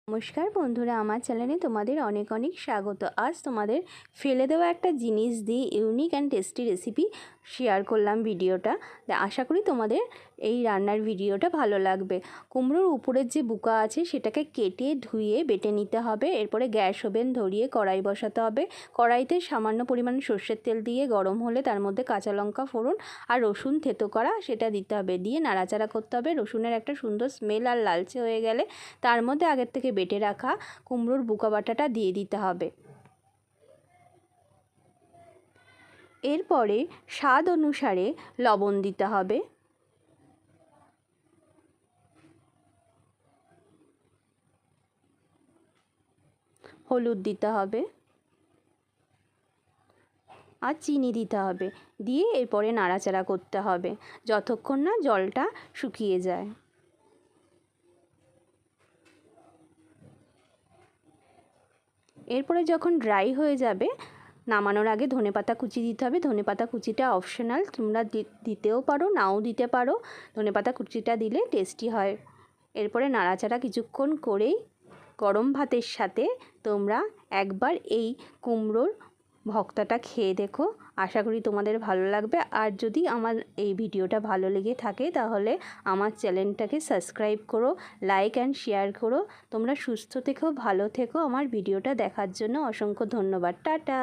নমস্কার বন্ধুরা, আমার চ্যানেলে তোমাদের অনেক অনেক স্বাগত। আজ তোমাদের ফেলে দেওয়া একটা জিনিস দিয়ে unique and tasty recipe share করলাম ভিডিওটা। আশা করি তোমাদের এই রান্নার ভিডিওটা ভালো লাগবে। কুমড়োর উপরের যে বুকা আছে সেটাকে কেটে ধুয়ে বেটে নিতে হবে। এরপরে গ্যাস ওভেন ধরিয়ে কড়াই বসাতে হবে। কড়াইতে সামান্য পরিমাণে সর্ষের তেল দিয়ে গরম হলে তার মধ্যে কাঁচা লঙ্কা ফোড়ন আর রসুন থেতো করা সেটা দিতে হবে। দিয়ে নাড়াচাড়া করতে হবে। রসুনের একটা সুন্দর স্মেল আর লালচে হয়ে গেলে তার মধ্যে আগের থেকে বেটে রাখা কুমড়োর বুকা বাটাটা দিয়ে দিতে হবে। এরপরে স্বাদ অনুসারে লবণ দিতে হবে। হলুদ দিতে হবে আর চিনি দিতে হবে। দিয়ে এরপরে নাড়াচাড়া করতে হবে যতক্ষণ না জলটা শুকিয়ে যায়। এরপরে যখন ড্রাই হয়ে যাবে নামানোর আগে ধনেপাতা কুচি দিতে হবে। ধনেপাতা কুচিটা অপশনাল, তোমরা দিতেও পারো নাও দিতে পারো। ধনেপাতা কুচিটা দিলে টেস্টি হয়। এরপরে নাড়াচাড়া কিছুক্ষণ করেই গরম ভাতের সাথে তোমরা একবার এই কুমড়োর ভর্তাটা খেয়ে দেখো। আশা করি তোমাদের ভালো লাগবে। আর যদি আমার এই ভিডিওটা ভালো লেগে থাকে তাহলে আমার চ্যানেলটাকে সাবস্ক্রাইব করো, লাইক অ্যান্ড শেয়ার করো। তোমরা সুস্থ থেকো, ভালো থেকো। আমার ভিডিওটা দেখার জন্য অসংখ্য ধন্যবাদ। টাটা।